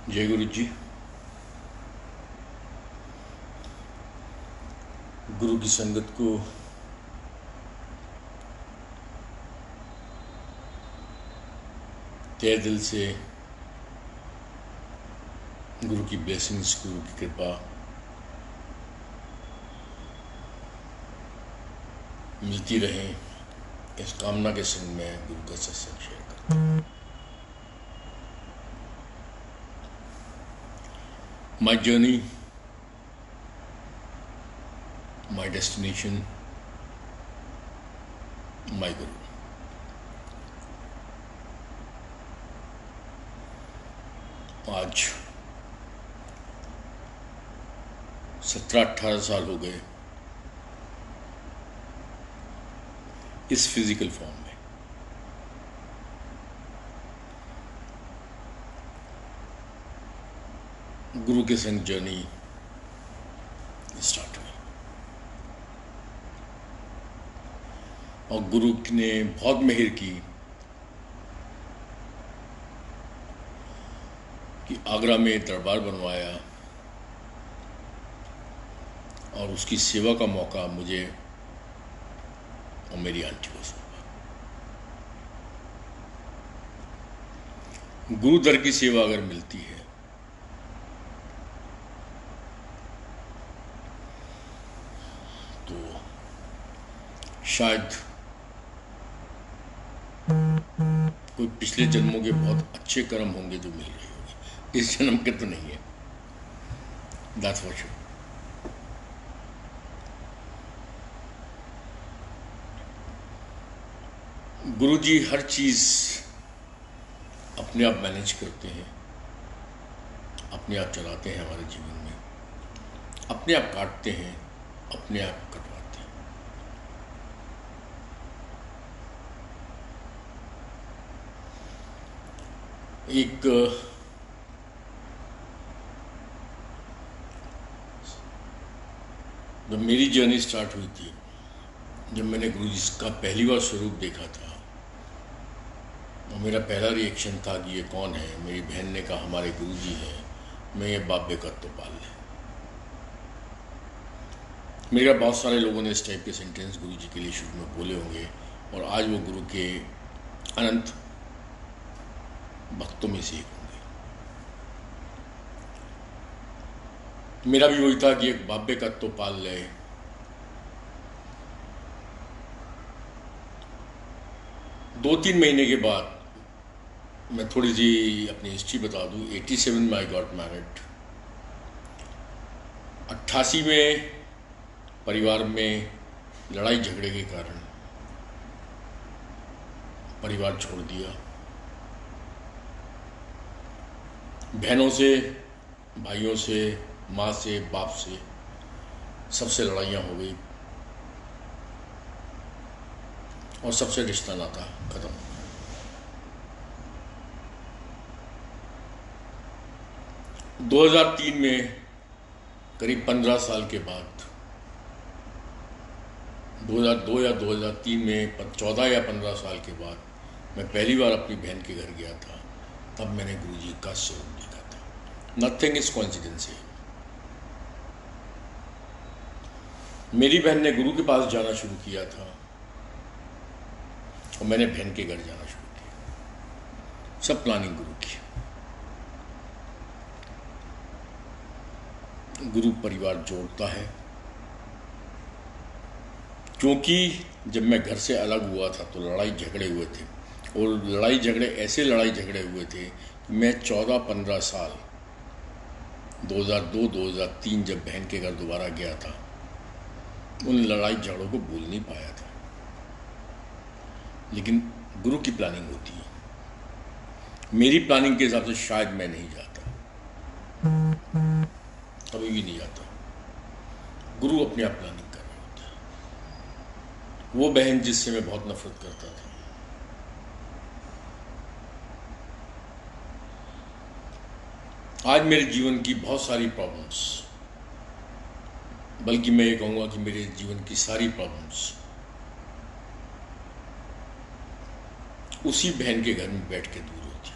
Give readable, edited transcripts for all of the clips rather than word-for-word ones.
जय गुरु जी। गुरु की संगत को तहे दिल से गुरु की ब्लेसिंग्स, गुरु की कृपा मिलती रहे, इस कामना के संग में गुरु का सत्संग शेयर करता हूँ। माई जर्नी, माई डेस्टिनेशन, माई गुरु। आज 17-18 साल हो गए इस फिजिकल फॉर्म में। गुरु के संग जर्नी स्टार्ट हुई और गुरु ने बहुत मेहर की कि आगरा में दरबार बनवाया और उसकी सेवा का मौका मुझे और मेरी आंटी को सौंपा। गुरु दर की सेवा अगर मिलती है तो शायद कोई पिछले जन्मों के बहुत अच्छे कर्म होंगे जो मिल रहे होंगे, इस जन्म के तो नहीं है। That's for sure. गुरु जी हर चीज अपने आप मैनेज करते हैं, अपने आप चलाते हैं हमारे जीवन में, अपने आप काटते हैं, अपने आप कटवाते हैं। एक जब मेरी जर्नी स्टार्ट हुई थी, जब मैंने गुरु जी का पहली बार स्वरूप देखा था, और मेरा पहला रिएक्शन था कि ये कौन है। मेरी बहन ने कहा हमारे गुरु जी हैं, मैं ये बाप बेकत तो पाल ले। मेरा बहुत सारे लोगों ने इस टाइप के सेंटेंस गुरु जी के लिए शुरू में बोले होंगे, और आज वो गुरु के अनंत भक्तों में से एक होंगे। मेरा भी वही था कि एक बाप बेकत तो पाल ले। दो तीन महीने के बाद मैं थोड़ी सी अपनी हिस्ट्री बता दूं। 87 में आई गॉट मैरिड। 88 में परिवार में लड़ाई झगड़े के कारण परिवार छोड़ दिया। बहनों से, भाइयों से, माँ से, बाप से, सबसे लड़ाइयाँ हो गई और सबसे रिश्ता नाता खत्म हो गया। 2003 में करीब 15 साल के बाद, 2002 या 2003 में 14 या 15 साल के बाद मैं पहली बार अपनी बहन के घर गया था। तब मैंने गुरु जी का स्वरूप देखा था। Nothing is coincidence. मेरी बहन ने गुरु के पास जाना शुरू किया था और मैंने बहन के घर जाना शुरू किया। सब प्लानिंग गुरु की। गुरु परिवार जोड़ता है, क्योंकि जब मैं घर से अलग हुआ था तो लड़ाई झगड़े हुए थे, और लड़ाई झगड़े ऐसे लड़ाई झगड़े हुए थे कि मैं 14-15 साल 2002-2003 जब बहन के घर दोबारा गया था, उन लड़ाई झगड़ों को भूल नहीं पाया था। लेकिन गुरु की प्लानिंग होती है। मेरी प्लानिंग के हिसाब से शायद मैं नहीं जाता, कभी भी नहीं जाता। गुरु अपने आप प्लानिंग कर रहा होता है। वो बहन जिससे मैं बहुत नफरत करता था, आज मेरे जीवन की बहुत सारी प्रॉब्लम्स, बल्कि मैं ये कहूँगा कि मेरे जीवन की सारी प्रॉब्लम्स उसी बहन के घर में बैठ के दूर होती।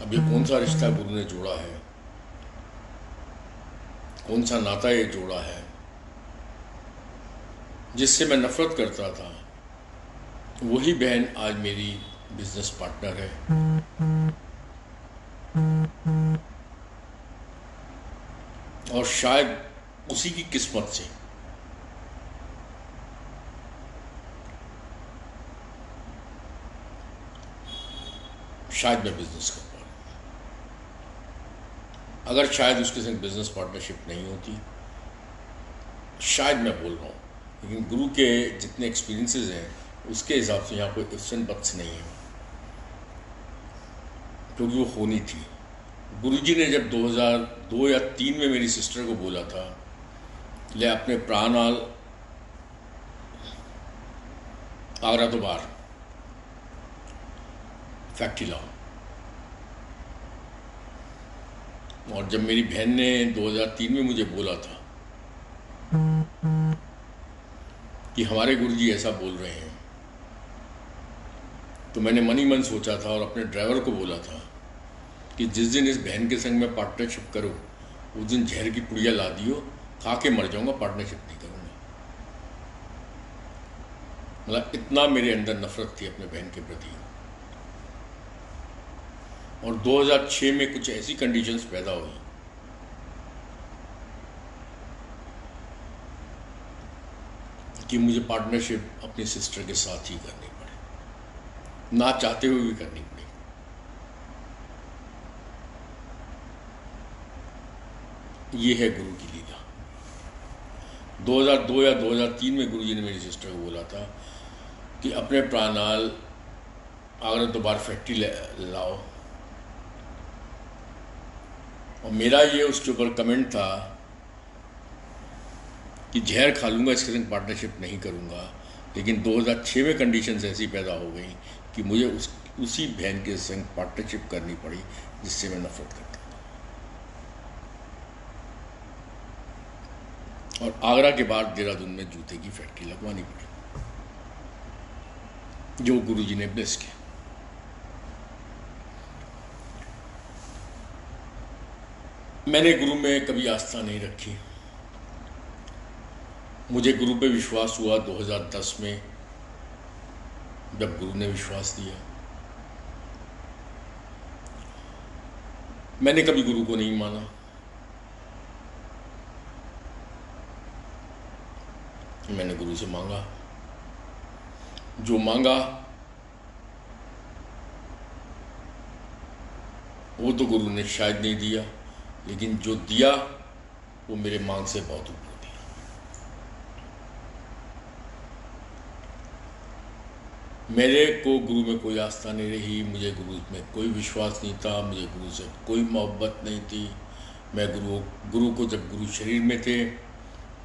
अब ये कौन सा रिश्ता गुरु ने जोड़ा है, कौन सा नाता ये जोड़ा है जिससे मैं नफरत करता था, वही बहन आज मेरी बिजनेस पार्टनर है। और शायद उसी की किस्मत से शायद मैं बिजनेस कर पा रहा हूं। अगर शायद उसके संग बिजनेस पार्टनरशिप नहीं होती, शायद मैं बोल रहा हूं, लेकिन गुरु के जितने एक्सपीरियंसेस हैं उसके हिसाब से यहाँ कोई इफ्स एंड बट्स नहीं है, क्योंकि वो होनी थी। गुरुजी ने जब 2002 या 3 में मेरी सिस्टर को बोला था, ले अपने प्राणाल आगरा तो बाहर फैक्ट्री लाओ, और जब मेरी बहन ने 2003 में मुझे बोला था कि हमारे गुरुजी ऐसा बोल रहे हैं, तो मैंने मन ही मन सोचा था और अपने ड्राइवर को बोला था कि जिस दिन इस बहन के संग में पार्टनरशिप करूं, उस दिन जहर की पुड़िया ला दियो, खा के मर जाऊंगा, पार्टनरशिप नहीं करूंगा। मतलब इतना मेरे अंदर नफरत थी अपने बहन के प्रति। और 2006 में कुछ ऐसी कंडीशंस पैदा हुई कि मुझे पार्टनरशिप अपनी सिस्टर के साथ ही करनी पड़ी, ना चाहते हुए भी करनी पड़ी। ये है गुरु की लीला। 2002 या 2003 में गुरुजी ने मेरी सिस्टर को बोला था कि अपने प्राणाल आगरा तो बाहर फैक्ट्री लाओ, और मेरा ये उसके ऊपर कमेंट था कि जहर खा लूँगा, इसके संग पार्टनरशिप नहीं करूँगा। लेकिन 2006 में कंडीशंस ऐसी पैदा हो गई कि मुझे उसी बहन के संग पार्टनरशिप करनी पड़ी जिससे मैं नफरत करता था। और आगरा के बाद देहरादून में जूते की फैक्ट्री लगवानी पड़ी, जो गुरुजी ने ब्लेस किया। मैंने गुरु में कभी आस्था नहीं रखी। मुझे गुरु पे विश्वास हुआ 2010 में, जब गुरु ने विश्वास दिया। मैंने कभी गुरु को नहीं माना। मैंने गुरु से मांगा, जो मांगा वो तो गुरु ने शायद नहीं दिया, लेकिन जो दिया वो मेरे मांग से बहुत ऊपर दिया। मेरे को गुरु में कोई आस्था नहीं रही, मुझे गुरु में कोई विश्वास नहीं था, मुझे गुरु से कोई मोहब्बत नहीं थी। मैं गुरु को जब गुरु शरीर में थे,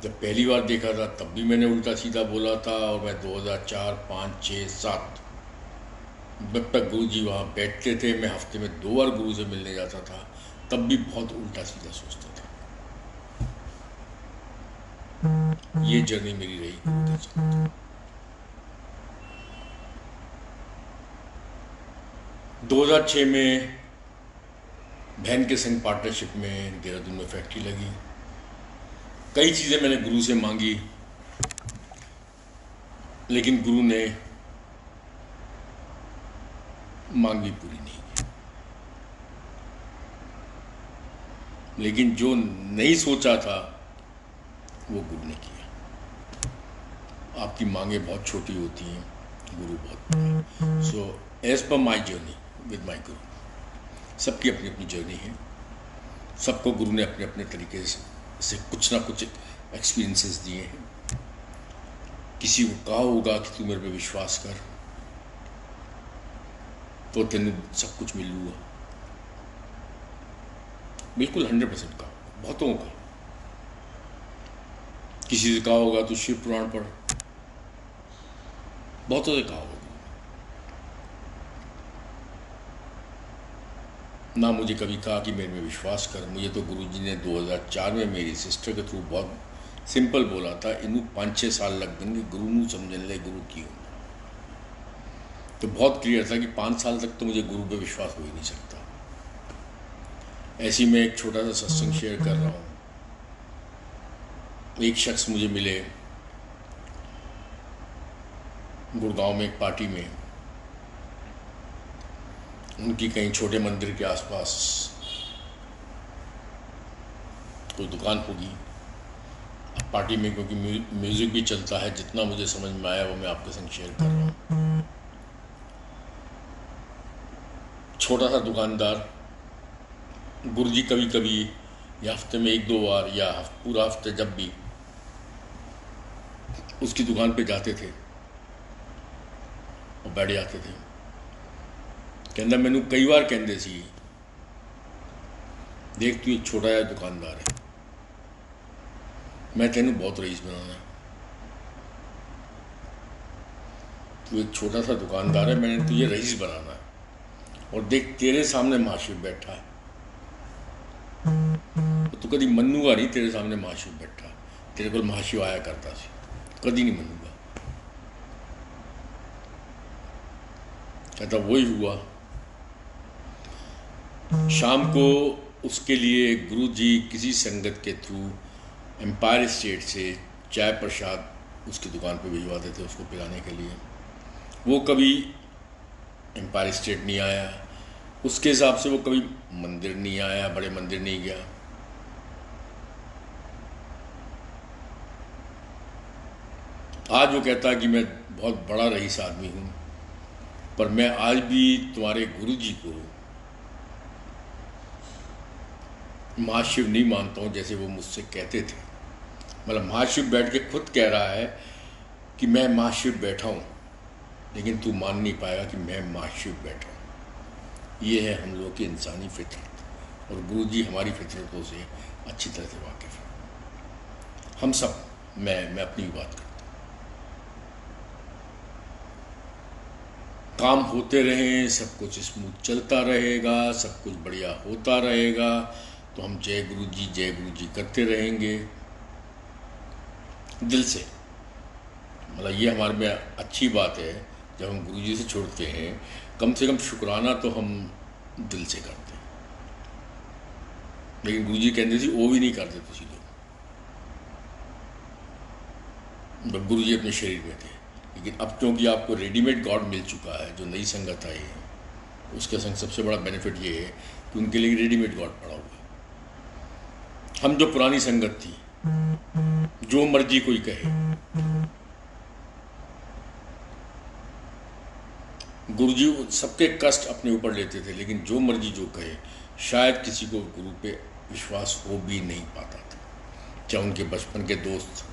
जब पहली बार देखा था, तब भी मैंने उल्टा सीधा बोला था। और मैं 2004, 5, 6, 7 जब तक गुरु जी वहाँ बैठते थे, मैं हफ्ते में 2 बार गुरु से मिलने जाता था, तब भी बहुत उल्टा सीधा सोचता था। ये जर्नी मेरी रही गुरु के साथ। 2006 में बहन के संग पार्टनरशिप में देहरादून में फैक्ट्री लगी। कई चीज़ें मैंने गुरु से मांगी, लेकिन गुरु ने मांग भी पूरी नहीं की। लेकिन जो नहीं सोचा था वो गुरु ने किया। आपकी मांगें बहुत छोटी होती हैं, गुरु बहुत बड़ा। सो एज पर माई जर्नी विद माई गुरु, सबकी अपनी अपनी जर्नी है। सबको गुरु ने अपने अपने तरीके से कुछ ना कुछ एक्सपीरियंसेस दिए हैं। किसी को कहा होगा कि तू मेरे पे विश्वास कर, तो तेने सब कुछ मिल लूँगा। बिल्कुल 100% कहा, बहुतों का। किसी से कहा होगा तो शिव पुराण पढ़, बहुतों से कहा होगा। ना मुझे कभी कहा कि मेरे में विश्वास कर। मुझे तो गुरुजी ने 2004 में मेरी सिस्टर के थ्रू बहुत सिंपल बोला था, इनू 5-6 साल लग देंगे गुरु नू समझने ले गुरु की हो। तो बहुत क्लियर था कि 5 साल तक तो मुझे गुरु पे विश्वास हो ही नहीं सकता। ऐसी मैं एक छोटा सा सत्संग शेयर कर रहा हूँ। एक शख्स मुझे मिले गुड़गांव में एक पार्टी में, उनकी कहीं छोटे मंदिर के आसपास कोई दुकान होगी। अब पार्टी में क्योंकि म्यूज़िक भी चलता है, जितना मुझे समझ में आया वो मैं आपके संग शेयर कर रहा हूँ। छोटा सा दुकानदार, गुरुजी कभी कभी या हफ्ते में 1-2 बार या पूरा हफ्ते जब भी उसकी दुकान पे जाते थे और बैठ जाते थे। कहना मैनू कई बार कहते सी, देख तू एक छोटा जिहा दुकानदार है, मैं तेनू बहुत रईस बनाना। तू एक छोटा सा दुकानदार है, मैंने तुझे रईस बनाना है। और देख तेरे सामने माशिफ बैठा है, तो कभी मनूगा नहीं तेरे सामने माशिफ बैठा। तेरे को माशिफ आया करता सी, कभी नहीं मनूगा। कहता वही हुआ। शाम को उसके लिए गुरुजी किसी संगत के थ्रू एम्पायर स्टेट से चाय प्रसाद उसकी दुकान पे भिजवाते थे उसको पिलाने के लिए। वो कभी एम्पायर स्टेट नहीं आया, उसके हिसाब से वो कभी मंदिर नहीं आया, बड़े मंदिर नहीं गया। आज वो कहता है कि मैं बहुत बड़ा रईस आदमी हूँ, पर मैं आज भी तुम्हारे गुरुजी को महाशिव नहीं मानता हूँ जैसे वो मुझसे कहते थे। मतलब महाशिव बैठ के खुद कह रहा है कि मैं महाशिव बैठा हूँ, लेकिन तू मान नहीं पाएगा कि मैं महाशिव बैठा हूँ। ये है हम लोग की इंसानी फितरत, और गुरुजी हमारी फितरतों से अच्छी तरह से वाकिफ़ है। हम सब, मैं अपनी भी बात करता हूँ। काम होते रहें, सब कुछ स्मूथ चलता रहेगा, सब कुछ बढ़िया होता रहेगा, तो हम जय गुरुजी करते रहेंगे दिल से। मतलब ये हमारे में अच्छी बात है, जब हम गुरुजी से छोड़ते हैं कम से कम शुक्राना तो हम दिल से करते हैं। लेकिन गुरुजी कहते थे वो भी नहीं करते तुसी लोग। गुरुजी अपने शरीर में थे, लेकिन अब क्योंकि आपको रेडीमेड गॉड मिल चुका है, जो नई संगत आई है उसके संग सबसे बड़ा बेनिफिट ये है कि उनके लिए रेडीमेड गॉड पड़ा हुआ है। हम जो पुरानी संगत थी, जो मर्जी कोई कहे, गुरुजी सबके कष्ट अपने ऊपर लेते थे, लेकिन जो मर्जी जो कहे, शायद किसी को गुरु पे विश्वास हो भी नहीं पाता था। चाहे उनके बचपन के दोस्त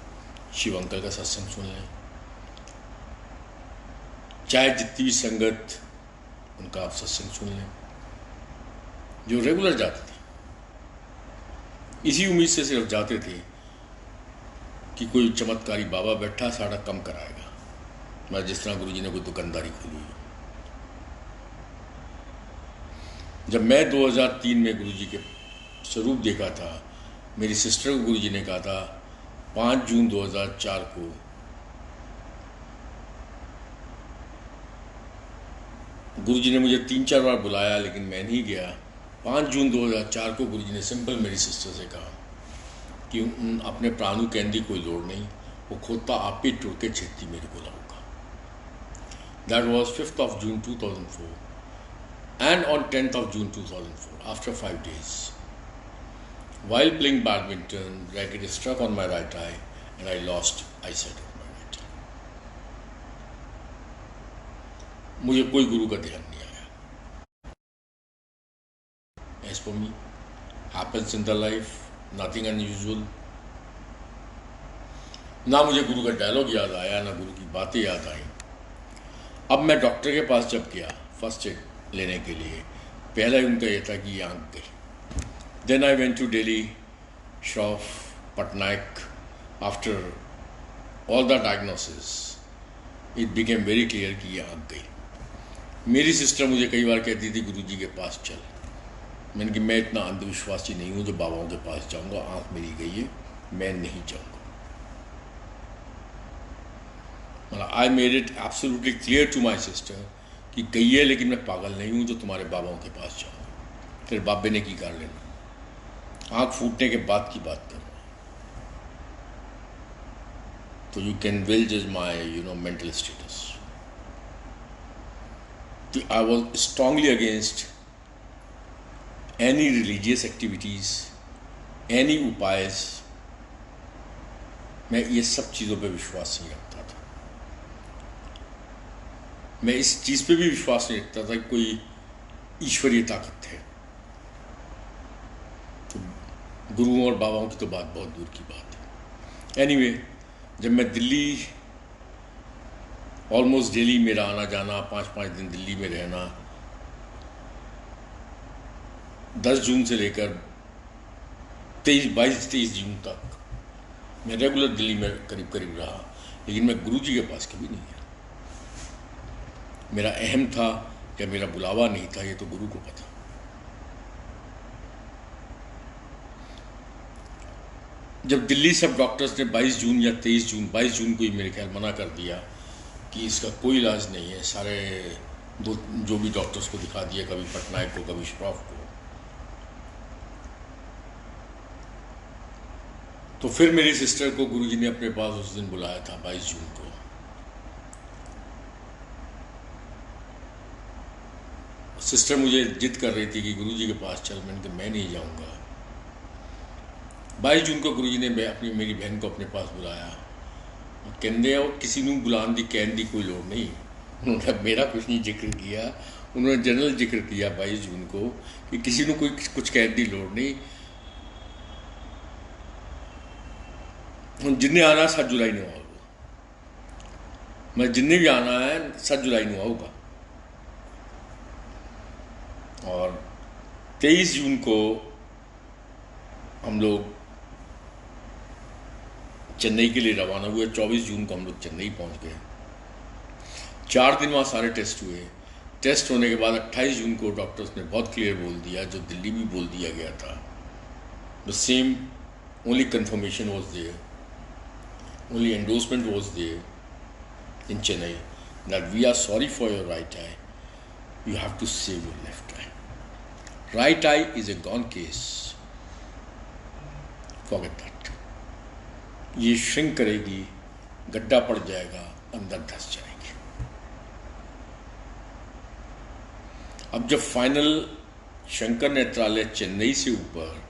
शिव अंकल का सत्संग सुन लें, चाहे जितनी भी संगत उनका आप सत्संग सुन लें, जो रेगुलर जाते थे, इसी उम्मीद से सिर्फ जाते थे कि कोई चमत्कारी बाबा बैठा सारा कम कराएगा। मैं जिस तरह गुरुजी ने कोई दुकानदारी खोली है। जब मैं 2003 में गुरुजी के स्वरूप देखा था, मेरी सिस्टर को गुरुजी ने कहा था 5 जून 2004 को गुरुजी ने मुझे 3-4 बार बुलाया, लेकिन मैं नहीं गया। 5 जून 2004 को गुरुजी ने सिंपल मेरी सिस्टर से कहा कि अपने प्राणु कहने की कोई लोड़ नहीं, वो खोता आप ही टुर के छेती मेरे को लाऊगा। That was 5 June 2004 and on 10 June 2004, after 5 days, while playing badminton, racket struck on my right eye and I lost eyesight of my right eye. मुझे कोई गुरु का ध्यान नहीं आया। As for me, happens in the life, nothing unusual. ना मुझे गुरु का dialogue याद आया, ना गुरु की बातें याद आई। अब मैं डॉक्टर के पास जब गया फर्स्ट एड लेने के लिए, पहला ही उनका यह था कि ये आँख गई। Then I went to Delhi, Shroff, Patnaik. After all the diagnosis it became very clear कि ये आँख गई। मेरी सिस्टर मुझे कई बार कहती थी गुरुजी के पास चल। मैंने कि मैं इतना अंधविश्वासी नहीं हूँ जो बाबाओं के पास जाऊँगा, आँख मेरी गई है, मैं नहीं जाऊँगा। मतलब I made it absolutely clear to my sister कि गई है, लेकिन मैं पागल नहीं हूँ जो तुम्हारे बाबाओं के पास जाऊँ। तेरे बाबे ने की कर लेना। आँख फूटने के बाद की बात कर रहा हूँ। तो यू कैन वेल जज my mental status. I was strongly against any religious activities, any उपायस। मैं ये सब चीज़ों पे विश्वास नहीं रखता था। मैं इस चीज़ पे भी विश्वास नहीं रखता था कि कोई ईश्वरीय ताकत है। तो गुरुओं और बाबाओं की तो बात बहुत दूर की बात है। एनीवे, जब मैं दिल्ली, ऑलमोस्ट डेली मेरा आना जाना, 5-5 दिन दिल्ली में रहना, 10 जून से लेकर 22-23 जून तक मैं रेगुलर दिल्ली में करीब करीब रहा, लेकिन मैं गुरुजी के पास कभी नहीं गया। मेरा अहम था कि मेरा बुलावा नहीं था, ये तो गुरु को पता। जब दिल्ली सब डॉक्टर्स ने 22 जून या 23 जून, 22 जून को ही मेरे ख्याल मना कर दिया कि इसका कोई इलाज नहीं है, सारे जो भी डॉक्टर्स को दिखा दिया, कभी पटनायक को, कभी श्रॉफ को, तो फिर मेरी सिस्टर को गुरुजी ने अपने पास उस दिन बुलाया था 22 जून को। सिस्टर मुझे जिद कर रही थी कि गुरुजी के पास चल। मैंने कहा मैं नहीं जाऊंगा। 22 जून को गुरुजी ने मेरी बहन को अपने पास बुलाया। कहते वो किसी ने बुलाने की कहने की कोई लोड़ नहीं। उन्होंने मेरा कुछ नहीं जिक्र किया, उन्होंने जनरल जिक्र किया 22 जून को कि किसी ने कोई कुछ कहने की लोड़ नहीं। जिन्हें आना 7 जुलाई ਨੂੰ ਆਊਗਾ। मैं जिन्हें भी आना है 7 जुलाई ਨੂੰ आऊँगा। और 23 जून को हम लोग चेन्नई के लिए रवाना हुए। 24 जून को हम लोग चेन्नई पहुंच गए। 4 दिन वहाँ सारे टेस्ट हुए। टेस्ट होने के बाद 28 जून को डॉक्टर्स ने बहुत क्लियर बोल दिया, जो दिल्ली भी बोल दिया गया था, the same, only confirmation was there, only endorsement was there in Chennai, that we are sorry for your right eye, you have to save your left eye. Right eye is a gone case, forget that. ये shrink करेगी, गड्ढा पड़ जाएगा, अंदर धंस जाएगी। अब जब फाइनल शंकर नेत्रालय चेन्नई से ऊपर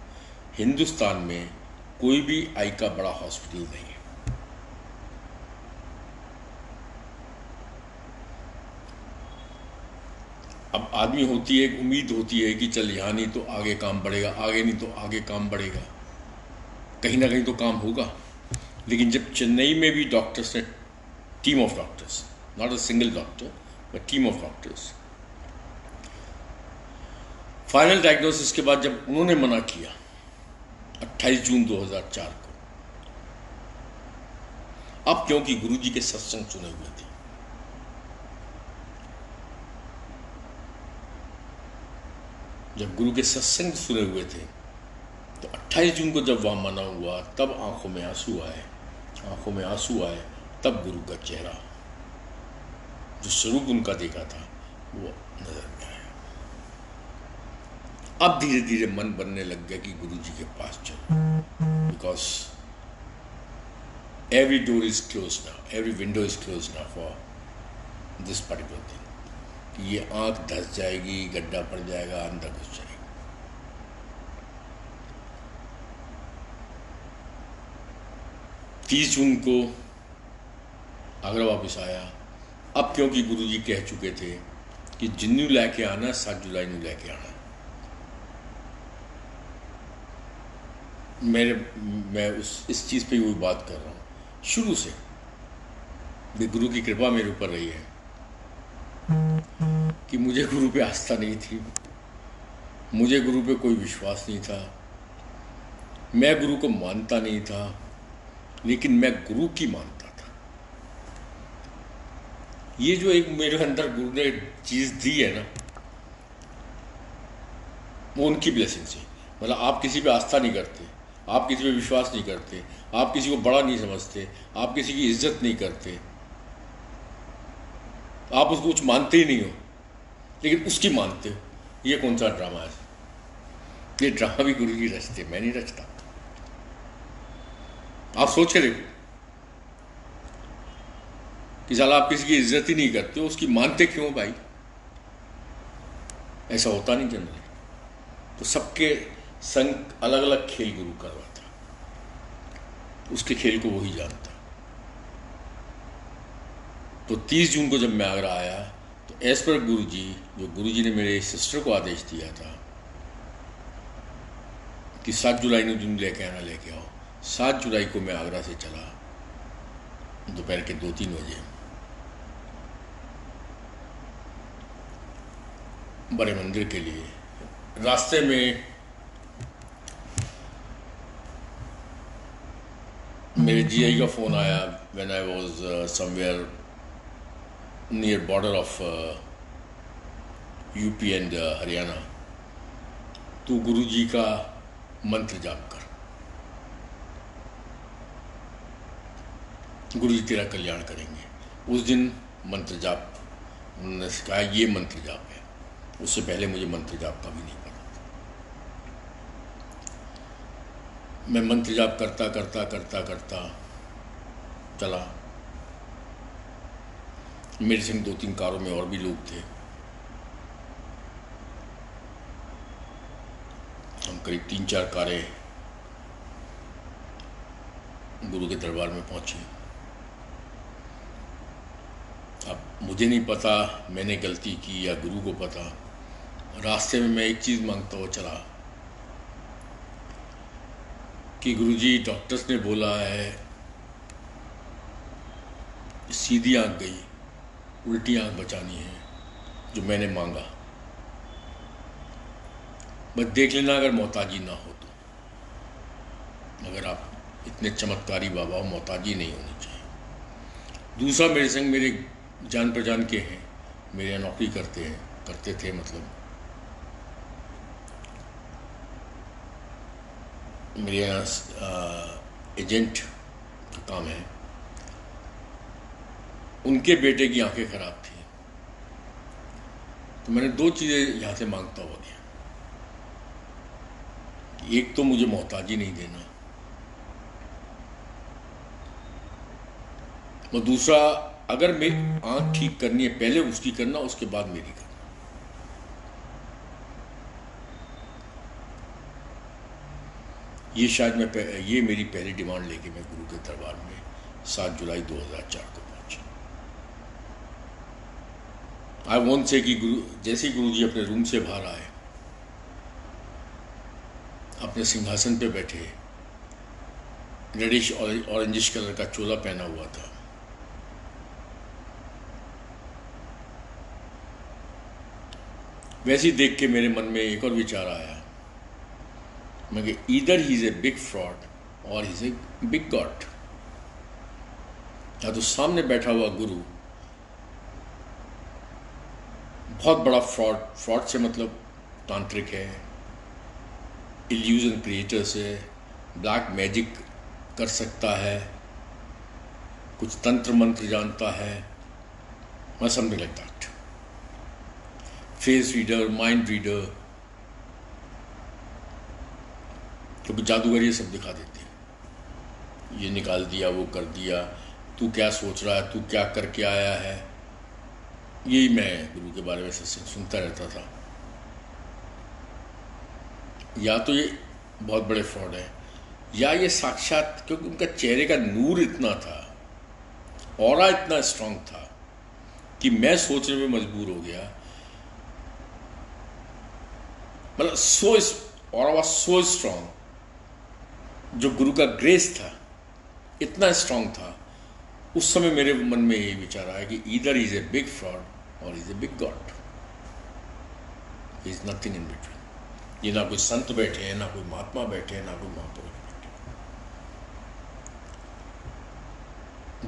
हिंदुस्तान में कोई भी आई का बड़ा हॉस्पिटल नहीं है। अब आदमी होती है, एक उम्मीद होती है कि चल यहाँ नहीं तो आगे काम बढ़ेगा, आगे नहीं तो आगे काम बढ़ेगा, कहीं ना कहीं तो काम होगा। लेकिन जब चेन्नई में भी डॉक्टर्स ने, team of doctors, not a single doctor but team of doctors, final diagnosis के बाद जब उन्होंने मना किया 28 जून 2004 को, अब क्योंकि गुरुजी के सत्संग सुने हुए थे, जब गुरु के सत्संग सुने हुए थे, तो 28 जून को जब वहां मना हुआ, तब आंखों में आंसू आए, आंखों में आंसू आए, तब गुरु का चेहरा, जो स्वरूप उनका देखा था, वो नजर में आया। अब धीरे धीरे मन बनने लग गया कि गुरु जी के पास चलो, because every door is close now, every window is close now for this particular thing, कि ये आंख धंस जाएगी, गड्ढा पड़ जाएगा, अंदर घुस जाएगी। 30 जून को आगरा वापस आया। अब क्योंकि गुरुजी कह चुके थे कि जिन्नू लैके आना 7 जुलाई ਨੂੰ लैके आना, मैं इस चीज़ पे वही बात कर रहा हूँ शुरू से भी। गुरु की कृपा मेरे ऊपर रही है कि मुझे गुरु पे आस्था नहीं थी, मुझे गुरु पे कोई विश्वास नहीं था, मैं गुरु को मानता नहीं था, लेकिन मैं गुरु की मानता था। ये जो एक मेरे अंदर गुरु ने चीज़ दी है ना, वो उनकी ब्लेसिंग से। मतलब आप किसी पे आस्था नहीं करते, आप किसी पे विश्वास नहीं करते, आप किसी को बड़ा नहीं समझते, आप किसी की इज्जत नहीं करते, आप उसको कुछ मानते ही नहीं हो, लेकिन उसकी मानते हो। ये कौन सा ड्रामा है? ये ड्रामा भी गुरु जी रचते, मैं नहीं रचता। आप सोचे देखो कि साला आप किसी की इज्जत ही नहीं करते हो, उसकी मानते क्यों भाई? ऐसा होता नहीं जनरली। तो सबके संग अलग अलग खेल गुरु करवाता, उसके खेल को वही जानता। तो 30 जून को जब मैं आगरा आया तो एज पर गुरु जी, जो गुरु जी ने मेरे सिस्टर को आदेश दिया था कि 7 जुलाई ने दिन लेके आना, लेके आओ, 7 जुलाई को मैं आगरा से चला दोपहर के 2-3 बजे बड़े मंदिर के लिए। रास्ते में मेरे जीआई का फ़ोन आया when I was somewhere near border of UP and Haryana. तू गुरु जी का मंत्र जाप कर, गुरु जी तेरा कल्याण करेंगे। उस दिन मंत्र जाप उन्होंने सिखाया, ये मंत्र जाप है। उससे पहले मुझे मंत्र जाप का भी नहीं पता था। मैं मंत्र जाप करता करता करता करता चला। मेरे संग 2-3 कारों में और भी लोग थे। हम करीब 3-4 कारें गुरु के दरबार में पहुंचे। अब मुझे नहीं पता मैंने गलती की या गुरु को पता। रास्ते में मैं एक चीज़ मांगता हुआ चला कि गुरुजी, डॉक्टर्स ने बोला है सीधी आंख गई, उल्टी आंख बचानी है, जो मैंने मांगा। बस देख लेना अगर मोहताजी ना हो तो। अगर आप इतने चमत्कारी बाबा हो, मोहताजी नहीं होनी चाहिए। दूसरा, मेरे संग मेरे जान पहचान के हैं, मेरे यहाँ नौकरी करते थे, मतलब मेरे यहाँ एजेंट का काम है। उनके बेटे की आंखें खराब थी, तो मैंने 2 चीज़ें यहाँ से मांगता हुआ गया। एक तो मुझे मोहताजी नहीं देना, और दूसरा, अगर मेरी आंख ठीक करनी है पहले उसकी करना, उसके बाद मेरी करना। ये शायद ये मेरी पहली डिमांड लेके मैं गुरु के दरबार में 7 जुलाई 2004 को पहुंचा। आई वॉन्ट से कि जैसे ही गुरु जी अपने रूम से बाहर आए, अपने सिंहासन पे बैठे, रेडिश ऑरेंजिश कलर का चोला पहना हुआ था, वैसे ही देख के मेरे मन में एक और विचार आया, मैं कि either he is a big fraud और he is a big god. या तो सामने बैठा हुआ गुरु बहुत बड़ा फ्रॉड से मतलब तांत्रिक है, इल्यूजन क्रिएटर से, ब्लैक मैजिक कर सकता है, कुछ तंत्र मंत्र जानता है, और something like that, face reader, mind reader, क्योंकि जादूगर ये सब दिखा देते हैं। ये निकाल दिया, वो कर दिया, तू क्या सोच रहा है, तू क्या करके आया है। यही मैं गुरु के बारे में सुनता रहता था। या तो ये बहुत बड़े फ्रॉड है, या ये साक्षात, क्योंकि उनका चेहरे का नूर इतना था, ऑरा इतना स्ट्रांग था कि मैं सोचने में मजबूर हो गया। मतलब ऑरा वाज सो स्ट्रांग, जो गुरु का ग्रेस था इतना स्ट्रांग था। उस समय मेरे मन में यही विचार आया कि either is a big fraud और is a big god, is nothing in between. ये ना कोई संत बैठे हैं, ना कोई महात्मा बैठे हैं, ना कोई महापुरुष बैठे।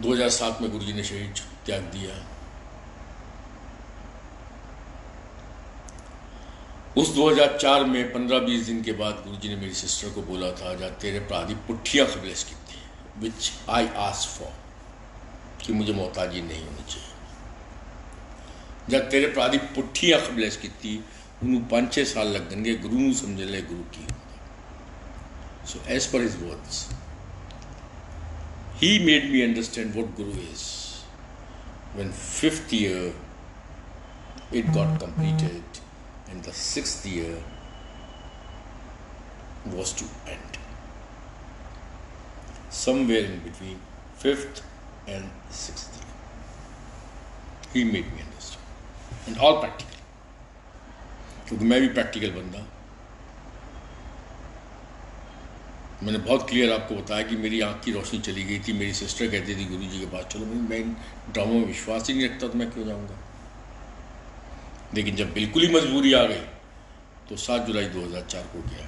2007 में गुरु जी ने शरीर त्याग दिया। उस 2004 में 15-20 दिन के बाद गुरु जी ने मेरी सिस्टर को बोला था, जा तेरे प्रादी पुट्ठियाँ खबलेस की थी, विच आई आस्क फॉर, कि मुझे मोहताजी नहीं होनी चाहिए। जब तेरे प्रादी पुट्ठियाँ खबलेस की थी, उन्होंने 5-6 साल लग गए गुरु नूं समझ ले गुरु की। So as per his words he made me understand what guru is when 5th year it got completed and the 6th year was to end. Somewhere in between 5th and 6th year he made me understand and all practical, क्योंकि मैं भी practical बंदा। मैंने बहुत clear आपको बताया कि मेरी आँख की रोशनी चली गई थी। मेरी सिस्टर कहती थी गुरु जी के पास चलो, मैं ड्रामों में विश्वास ही नहीं रखता तो मैं क्यों जाऊँगा। लेकिन जब बिल्कुल ही मजबूरी आ गई तो 7 जुलाई 2004 को गया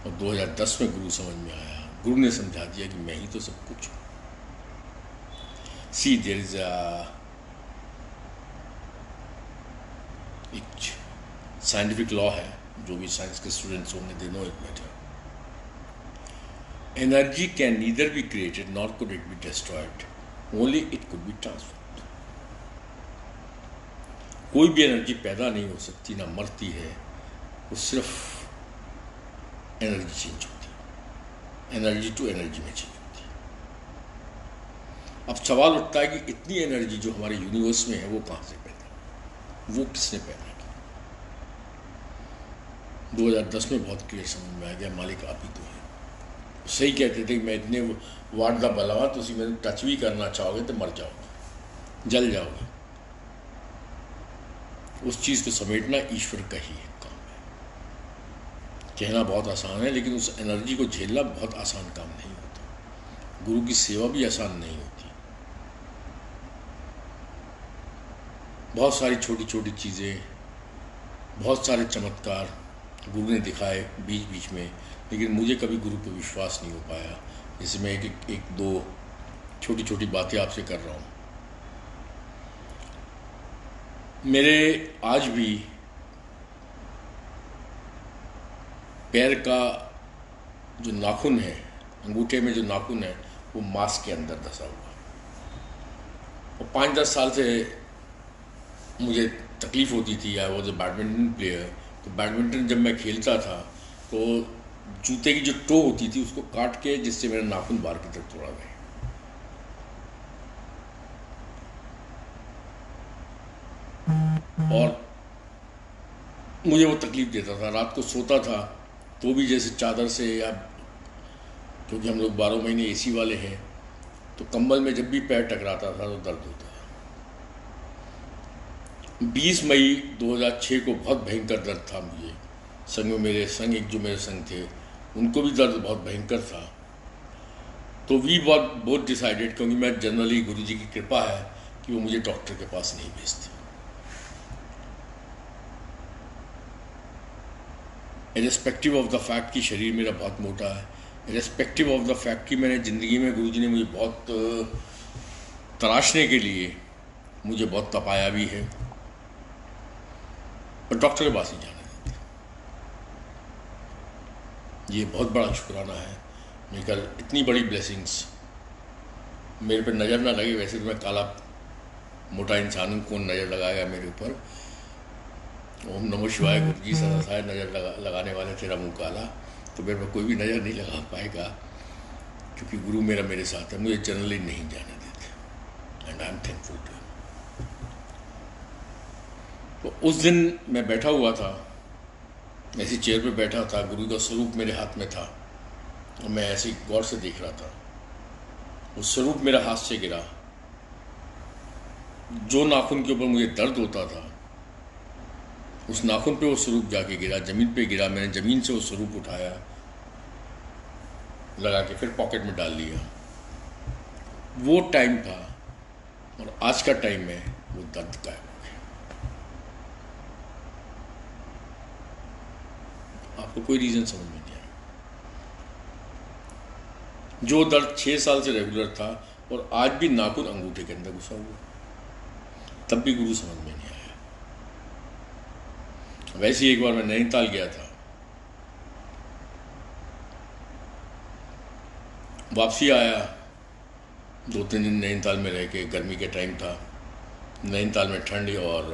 और 2010 में गुरु समझ में आया। गुरु ने समझा दिया कि मैं ही तो सब कुछ हूँ। सी देयर इज एक साइंटिफिक लॉ है, जो भी साइंस के स्टूडेंट्स होंगे they know it better. Energy can neither be created nor could it be destroyed. Only it could be transformed. कोई भी एनर्जी पैदा नहीं हो सकती, ना मरती है, वो सिर्फ एनर्जी चेंज होती है, एनर्जी टू एनर्जी में चेंज होती है। अब सवाल उठता है कि इतनी एनर्जी जो हमारे यूनिवर्स में है वो कहाँ से पैदा, वो किसने पैदा की। 2010 में बहुत क्लियर समझ में आ गया, मालिक आप ही तो है। सही कहते थे कि मैं इतने वाट दा बलावा, तुसी मैंने टच भी करना चाहोगे तो मर जाओगे, जल जाओगे। उस चीज़ को समेटना ईश्वर का ही एक काम है। कहना बहुत आसान है, लेकिन उस एनर्जी को झेलना बहुत आसान काम नहीं होता। गुरु की सेवा भी आसान नहीं होती। बहुत सारी छोटी छोटी चीज़ें, बहुत सारे चमत्कार गुरु ने दिखाए बीच बीच में, लेकिन मुझे कभी गुरु पर विश्वास नहीं हो पाया। जैसे मैं एक दो छोटी छोटी बातें आपसे कर रहा हूँ। मेरे आज भी पैर का जो नाखून है, अंगूठे में जो नाखून है, वो मांस के अंदर धंसा हुआ। और 5-10 साल से मुझे तकलीफ होती थी। I was a badminton player, तो बैडमिंटन जब मैं खेलता था तो जूते की जो टो होती थी उसको काट के, जिससे मेरा नाखून बाहर की तरफ तोड़ा गया। और मुझे वो तकलीफ देता था। रात को सोता था तो भी जैसे चादर से, या क्योंकि हम लोग 12 महीने एसी वाले हैं, तो कंबल में जब भी पैर टकराता था तो दर्द होता था। 20 मई 2006 को बहुत भयंकर दर्द था मुझे। संग में मेरे संग, एक जो मेरे संग थे, उनको भी दर्द बहुत भयंकर था। तो वी बोथ डिसाइडेड, क्योंकि मैं जनरली गुरु जी की कृपा है कि वो मुझे डॉक्टर के पास नहीं भेजते। इरेस्पेक्टिव ऑफ द फैक्ट कि शरीर मेरा बहुत मोटा है, इरेस्पेक्टिव ऑफ द फैक्ट कि मैंने ज़िंदगी में, गुरु जी ने मुझे बहुत तराशने के लिए मुझे बहुत तपाया भी है, पर डॉक्टर के पास नहीं जाना देते। ये बहुत बड़ा शुक्राना है। मेरे ख्याल इतनी बड़ी ब्लेसिंग्स मेरे पर नज़र ना लगे। वैसे तो मैं काला मोटा इंसान हूँ, कौन नज़र लगाएगा मेरे ऊपर। ओम नमो शिवाय, गुरु जी सदा साय नज़र लगाने वाले, तेरा मुँह काला, तो मेरे पर कोई भी नज़र नहीं लगा पाएगा, क्योंकि गुरु मेरे साथ है। मुझे जनरली नहीं जाने देते, and I am thankful to. तो उस दिन मैं बैठा हुआ था, ऐसी चेयर पे बैठा था, गुरु का स्वरूप मेरे हाथ में था और मैं ऐसे गौर से देख रहा था। वो स्वरूप मेरा हाथ से गिरा। जो नाखून के ऊपर मुझे दर्द होता था, उस नाखून पे वो स्वरूप जाके गिरा, ज़मीन पे गिरा। मैंने ज़मीन से वो स्वरूप उठाया, लगा के फिर पॉकेट में डाल लिया। वो टाइम था और आज का टाइम में वो दर्द गायब हो गया। आपको कोई रीज़न समझ में नहीं आया। जो दर्द 6 साल से रेगुलर था और आज भी नाखून अंगूठे के अंदर घुसा हुआ, तब भी गुरु समझ में नहीं आया। वैसे ही एक बार मैं नैनीताल गया था, वापसी आया, 2-3 दिन नैनीताल में रह के, गर्मी के टाइम था, नैनीताल में ठंड और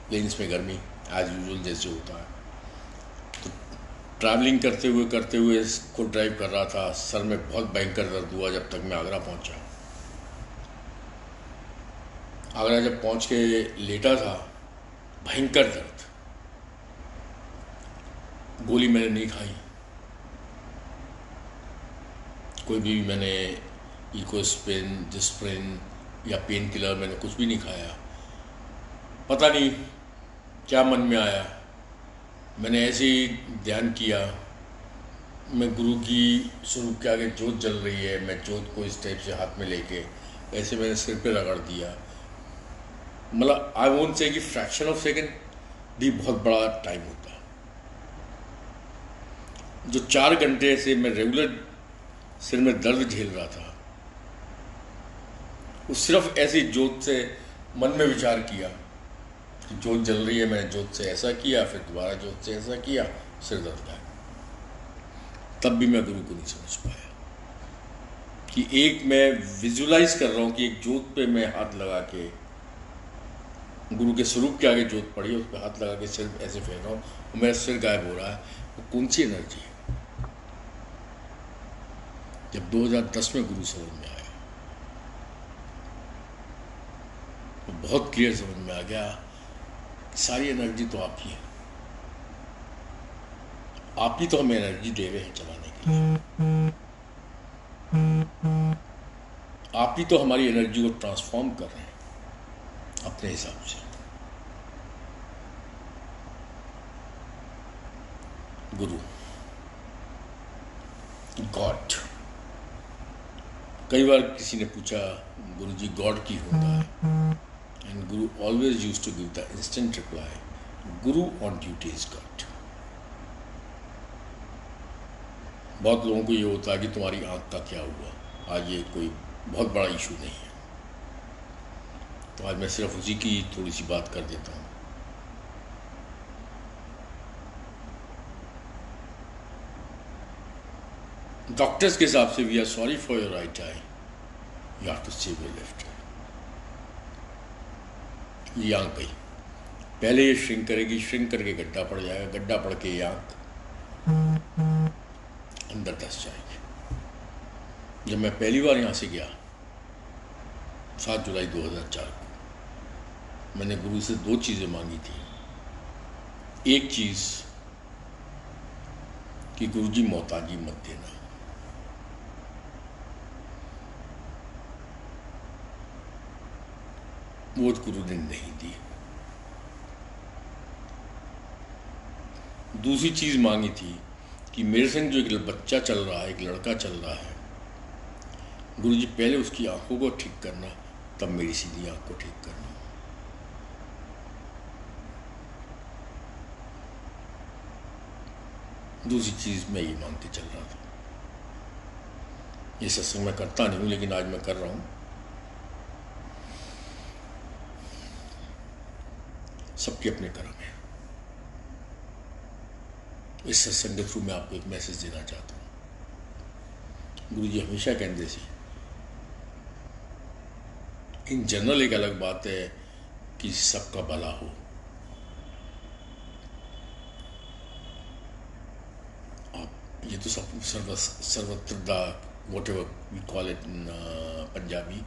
प्लेन्स में गर्मी, एज यूजुअल जैसे होता है। तो ट्रैवलिंग करते हुए खुद ड्राइव कर रहा था, सर में बहुत भयंकर दर्द हुआ जब तक मैं आगरा पहुंचा। आगरा जब पहुंच के लेटा था, भयंकर दर्द, गोली मैंने नहीं खाई, कोई भी मैंने इकोस्प्रिन, डिस्प्रिन या पेन किलर मैंने कुछ भी नहीं खाया। पता नहीं क्या मन में आया, मैंने ऐसे ही ध्यान किया, मैं गुरु की स्वरूप के आगे जोत जल रही है, मैं जोत को इस टाइप से हाथ में लेके ऐसे मैंने सिर पे रगड़ दिया। मतलब आई वोंट से कि फ्रैक्शन ऑफ सेकेंड भी बहुत बड़ा टाइम होता है। जो 4 घंटे से मैं रेगुलर सिर में दर्द झेल रहा था, वो सिर्फ ऐसी जोत से मन में विचार किया कि जोत जल रही है, मैंने जोत से ऐसा किया, फिर दोबारा जोत से ऐसा किया, सिर दर्द गायब। तब भी मैं गुरु को नहीं समझ पाया कि एक मैं विजुलाइज कर रहा हूँ कि एक जोत पे मैं हाथ लगा के, गुरु के स्वरूप के आगे जोत पड़ी, उस पर हाथ लगा के सिर ऐसे फेर रहा हूँ, मेरा सिर गायब हो रहा है। वो कौन सी एनर्जी है? जब 2010 में गुरु समझ में आया तो बहुत क्लियर समझ में आ गया, सारी एनर्जी तो आप ही है, आप ही तो हमें एनर्जी दे रहे हैं चलाने के लिए, आप ही तो हमारी एनर्जी को ट्रांसफॉर्म कर रहे हैं अपने हिसाब से। गुरु, गॉड। कई बार किसी ने पूछा, गुरु जी गॉड की होता है? And Guru always used to give the instant reply, Guru on duty is God. बहुत लोगों को ये होता है कि तुम्हारी आंख का क्या हुआ, आज ये कोई बहुत बड़ा इशू नहीं है। तो आज मैं सिर्फ उसी की थोड़ी सी बात कर देता हूँ। डॉक्टर्स के हिसाब से, we are sorry for your right eye, you have to save your left eye. ये आंख गई, पहले ये श्रिंक करेगी, श्रिंक करके गड्ढा पड़ जाएगा, गड्ढा पड़ के ये आंख अंदर धंस जाएगी। जब मैं पहली बार यहाँ से गया 7 जुलाई 2004 को, मैंने गुरु से 2 चीज़ें मांगी थी। एक चीज़ कि गुरु जी मोहताजी मत देना, वो गुरु ने नहीं दी। दूसरी चीज़ मांगी थी कि मेरे संग जो एक बच्चा चल रहा है, एक लड़का चल रहा है, गुरु जी पहले उसकी आंखों को ठीक करना, तब मेरी सीधी आंख को ठीक करना। दूसरी चीज़ मैं ये मांग के चल रहा था। ये सत्संग मैं करता नहीं हूँ, लेकिन आज मैं कर रहा हूँ। सबके अपने कर्म है। इस सत्संग के थ्रू मैं आपको एक मैसेज देना चाहता हूँ। गुरु जी हमेशा कहते सी, इन जनरल एक अलग बात है कि सबका भला हो। आप ये तो सब सर्वत्र दा, whatever we call it in Punjabi,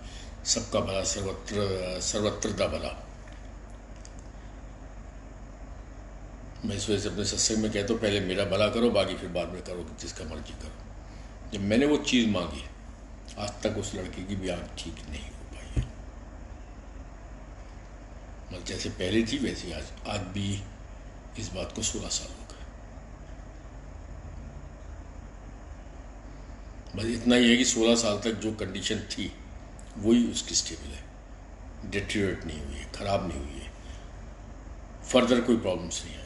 सबका भला, सर्वत्र दा भला। मैं इस वजह से अपने सत्संग में कहता हूँ, पहले मेरा भला करो, बाकी फिर बाद में करो, जिसका मर्जी करो। जब मैंने वो चीज़ मांगी, आज तक उस लड़के की भी आँख ठीक नहीं हो पाई है। मतलब जैसे पहले थी वैसे आज भी इस बात को 16 साल हो गए। बस इतना ही है कि 16 साल तक जो कंडीशन थी वही उसकी स्टेबल है, डिटेरियोरेट नहीं हुई है, ख़राब नहीं हुई है, फर्दर कोई प्रॉब्लम्स नहीं आई।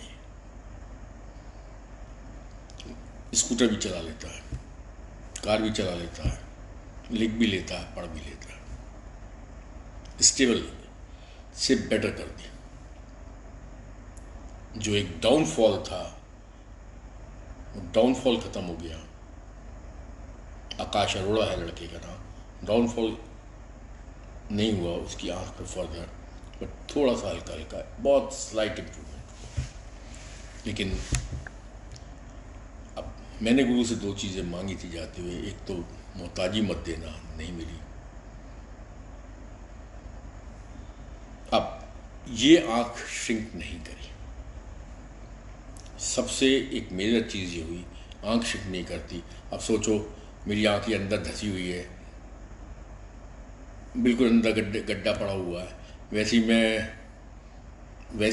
स्कूटर भी चला लेता है, कार भी चला लेता है, लिख भी लेता है, पढ़ भी लेता है। स्टेबल से बेटर कर दिया। जो एक डाउनफॉल था, वो डाउनफॉल खत्म हो गया। आकाश अरोड़ा है लड़के का नाम। डाउनफॉल नहीं हुआ उसकी आंख पे फर्दर, बट थोड़ा सा हल्का हल्का, बहुत स्लाइट इम्प्रूवमेंट। लेकिन अब मैंने गुरु से दो चीज़ें मांगी थी जाते हुए, एक तो मोहताजी मत देना, नहीं मिली। अब ये आँख श्रिंक नहीं करी। सबसे एक मेजर चीज़ ये हुई, आँख श्रिंक नहीं करती। अब सोचो मेरी आँख के अंदर धंसी हुई है, बिल्कुल अंदर गड्ढा पड़ा हुआ है, वैसे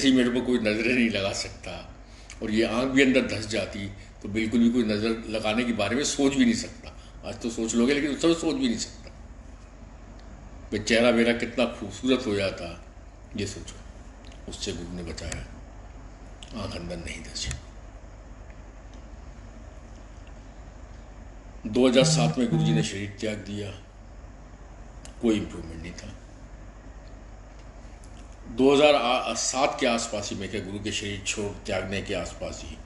ही मेरे को कोई नज़रें नहीं लगा सकता, और ये आँख भी अंदर धंस जाती तो बिल्कुल भी कोई नज़र लगाने के बारे में सोच भी नहीं सकता। आज तो सोच लोगे, लेकिन उस समय सोच भी नहीं सकता। भाई चेहरा मेरा कितना खूबसूरत हो जाता, ये सोचो। उससे गुरु ने बचाया, आँख अंदर नहीं धंसी। 2007 में गुरुजी ने शरीर त्याग दिया, कोई इम्प्रूवमेंट नहीं था। 2007 के आसपास ही, मैं क्या गुरु के शरीर छोड़ त्यागने के आसपास ही,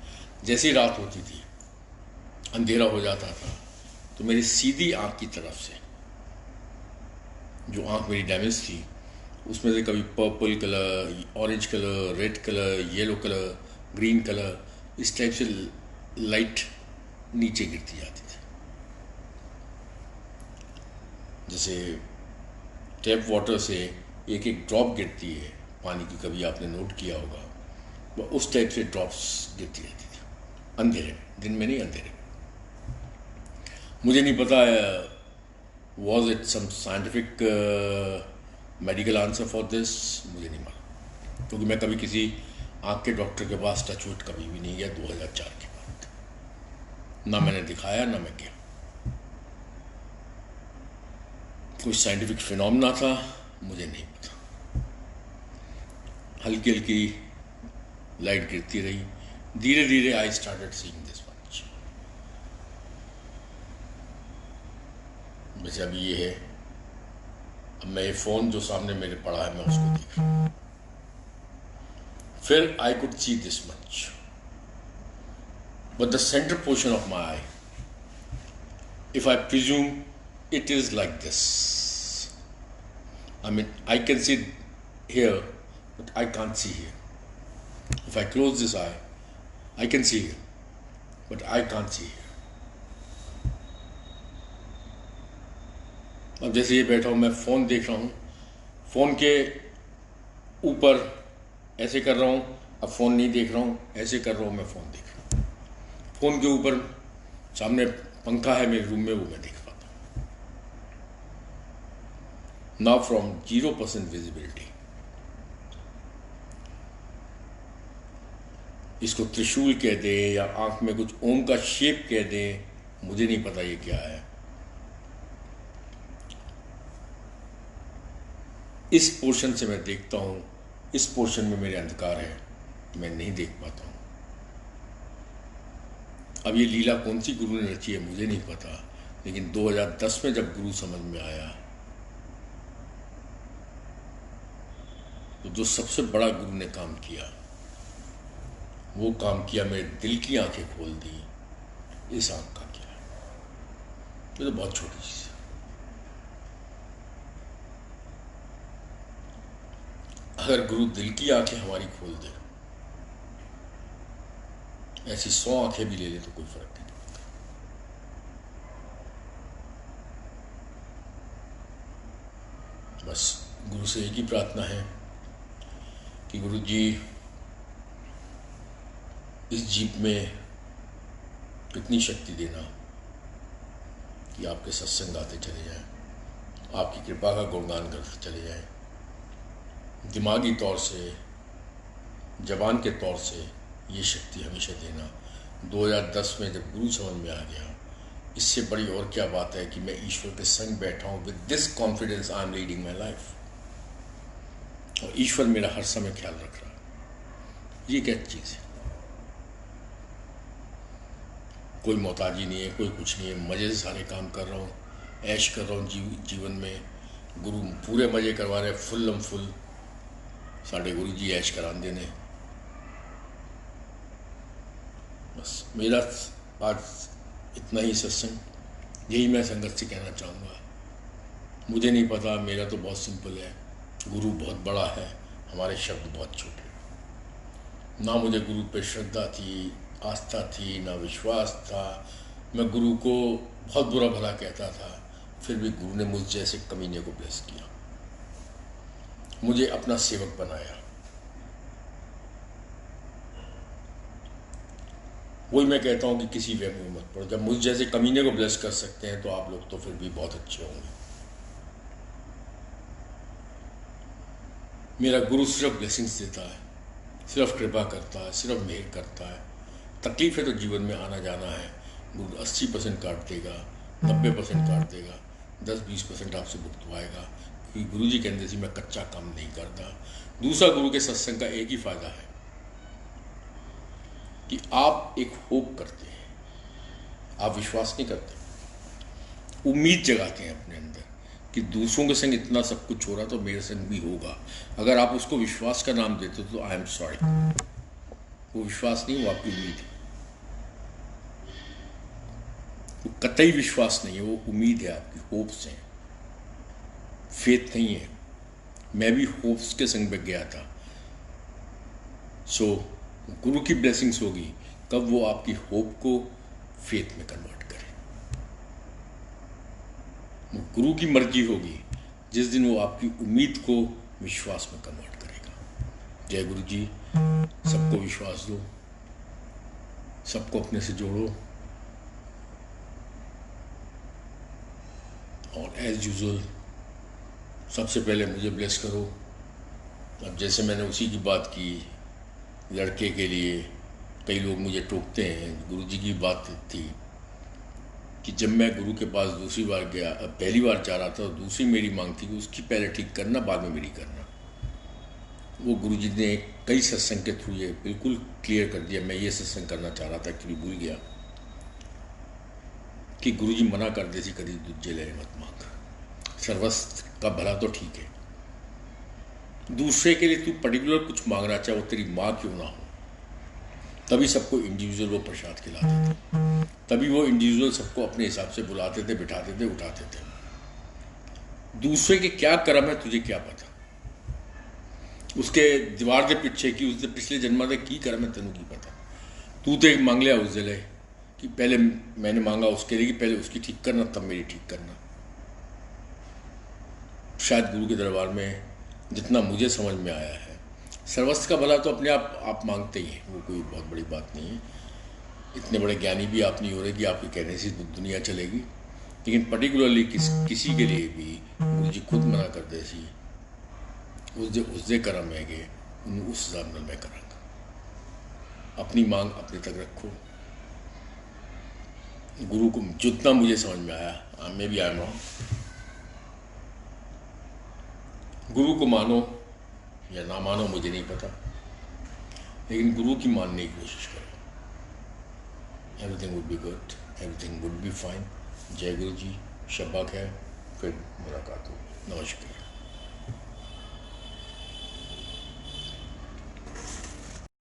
जैसी रात होती थी, अंधेरा हो जाता था, तो मेरी सीधी आँख की तरफ से, जो आँख मेरी डैमेज थी, उसमें से कभी purple colour, orange colour, red colour, yellow colour, green colour, इस टाइप से लाइट नीचे गिरती जाती थी। जैसे टैप वाटर से एक एक ड्रॉप गिरती है पानी की, कभी आपने नोट किया होगा, वह उस टाइप से ड्रॉप्स गिरती रहती थी, अंधेरे में, दिन में नहीं, अंधेरे में। मुझे नहीं पता was it some scientific medical answer for this, मुझे नहीं मालूम, क्योंकि मैं कभी किसी आँख के डॉक्टर के पास टचवुड कभी भी नहीं गया 2004 के बाद। ना मैंने दिखाया, ना मैं गया। कुछ साइंटिफिक फिनोमेना था, मुझे नहीं पता। हल्की हल्की लाइट गिरती रही, धीरे धीरे I started seeing this much. वैसे अभी ये है, अब मैं ये फोन जो सामने मेरे पड़ा है, मैं उसको देख रहा हूँ। फिर I could see this much, but the centre portion of my I, if I presume it is like this. I mean, I can see here, but I can't see here. If I close this eye, I can see here, but I can't see here. अब जैसे ये बैठा हूँ, मैं phone देख रहा हूँ, phone के ऊपर ऐसे कर रहा हूँ, अब फ़ोन नहीं देख रहा हूँ, ऐसे कर रहा हूँ, मैं फ़ोन देख रहा हूँ। फ़ोन के ऊपर सामने पंखा है मेरे रूम में, वो मैं देख रहा हूँ। Now from 0% visibility, इसको त्रिशूल कह दे या आंख में कुछ ओम का शेप कह दे, मुझे नहीं पता ये क्या है। इस पोर्शन से मैं देखता हूँ, इस पोर्शन में मेरे अंधकार है, मैं नहीं देख पाता हूँ। अब ये लीला कौन सी गुरु ने रची है मुझे नहीं पता, लेकिन 2010 में जब गुरु समझ में आया, तो जो सबसे बड़ा गुरु ने काम किया, वो काम किया, मेरे दिल की आंखें खोल दी। इस आंख का क्या, ये तो बहुत छोटी चीज है। अगर गुरु दिल की आंखें हमारी खोल दे, ऐसी 100 आंखें भी ले ले तो कोई फर्क नहीं पड़ता। बस गुरु से एक ही प्रार्थना है कि गुरु जी, इस जीप में इतनी शक्ति देना कि आपके सत्संग गाते चले जाएं, आपकी कृपा का गुणगान करते चले जाएं, दिमागी तौर से, जबान के तौर से ये शक्ति हमेशा देना। 2010 में जब गुरु समझ में आ गया, इससे बड़ी और क्या बात है कि मैं ईश्वर के संग बैठा हूँ। With this confidence I am leading my life, और ईश्वर मेरा हर समय ख्याल रख रहा है। ये क्या चीज़ है, कोई मोहताजी नहीं है, कोई कुछ नहीं है, मज़े से सारे काम कर रहा हूँ, ऐश कर रहा हूँ जीवन में। गुरु पूरे मज़े करवा रहे, फुल फुल साढ़े गुरु जी ऐश करा देने। बस मेरा आज इतना ही सत्संग, यही मैं संगत से कहना चाहूँगा। मुझे नहीं पता, मेरा तो बहुत सिंपल है, गुरु बहुत बड़ा है, हमारे शब्द बहुत छोटे। ना मुझे गुरु पे श्रद्धा थी, आस्था थी, ना विश्वास था। मैं गुरु को बहुत बुरा भला कहता था, फिर भी गुरु ने मुझ जैसे कमीने को ब्लेस किया, मुझे अपना सेवक बनाया। वही मैं कहता हूँ कि किसी वे में मत पड़ो। जब मुझ जैसे कमीने को ब्लेस कर सकते हैं तो आप लोग तो फिर भी बहुत अच्छे होंगे। मेरा गुरु सिर्फ ब्लेसिंग्स देता है, सिर्फ कृपा करता है, सिर्फ मेहर करता है। तकलीफ है तो जीवन में आना जाना है। गुरु 80% काट देगा, 90% काट देगा, 10-20% आपसे भुगतवाएगा, क्योंकि गुरु जी कहते थे मैं कच्चा काम नहीं करता। दूसरा, गुरु के सत्संग का एक ही फायदा है कि आप एक होप करते हैं, आप विश्वास नहीं करते, उम्मीद जगाते हैं अपने अंदर कि दूसरों के संग इतना सब कुछ हो रहा तो मेरे संग भी होगा। अगर आप उसको विश्वास का नाम देते हो तो आई एम सॉरी, वो विश्वास नहीं, वो आपकी उम्मीद है। वो कतई विश्वास नहीं है, वो उम्मीद है, आपकी होप्स हैं, फेथ नहीं है। मैं भी होप्स के संग में गया था। सो गुरु की ब्लेसिंग्स होगी कब वो आपकी होप को फेथ में कन्वर्ट करे। वो गुरु की मर्जी होगी जिस दिन वो आपकी उम्मीद को विश्वास में कन्वर्ट करेगा। जय गुरु जी। सबको विश्वास दो, सबको अपने से जोड़ो, और एज यूजुअल सबसे पहले मुझे ब्लेस करो। अब जैसे मैंने उसी की बात की, लड़के के लिए कई लोग मुझे टोकते हैं। गुरु जी की बात थी कि जब मैं गुरु के पास दूसरी बार गया, पहली बार जा रहा था, तो दूसरी मेरी मांग थी कि उसकी पहले ठीक करना, बाद में मेरी करना। वो गुरु जी ने कई सत्संग के थ्रू ये बिल्कुल क्लियर कर दिया। मैं ये सत्संग करना चाह रहा था, एक्चुअली भूल गया कि गुरु जी मना कर देती कभी दूजे ले मत मांग, सर्वस्व का भला तो ठीक है, दूसरे के लिए तू पर्टिकुलर कुछ मांगना चाहे, वो तेरी माँ क्यों ना हो, तभी सबको इंडिविजुअल वो प्रसाद खिलाते थे, तभी वो इंडिविजुअल सबको अपने हिसाब से बुलाते थे, बिठाते थे, उठाते थे। दूसरे के क्या कर्म है तुझे क्या पता, उसके दीवार के पीछे की उसके पिछले जन्म के की कर्म है तेनू की पता। तू तो एक मांग लिया उस जिले कि पहले मैंने मांगा उसके लिए कि पहले उसकी ठीक करना तब मेरी ठीक करना। शायद गुरु के दरबार में जितना मुझे समझ में आया है, सर्वस्व का भला तो अपने आप मांगते ही हैं, वो कोई बहुत बड़ी बात नहीं है। इतने बड़े ज्ञानी भी आप नहीं हो रहे कि आपके कहने से दुनिया चलेगी, लेकिन पर्टिकुलरली किसी के लिए भी गुरु जी खुद मना कर दे सी उसके कर्म है कि उस हिसाब में मैं करांगा। अपनी मांग अपने तक रखो। गुरु को जितना मुझे समझ में आया, मैं भी आया हूँ, गुरु को मानो या ना मानो मुझे नहीं पता, लेकिन गुरु की मानने की कोशिश करो। Everything would be good, everything would be fine. जय गुरु जी। शब्बा खैर, फिर मुलाकात हो। नमस्कार।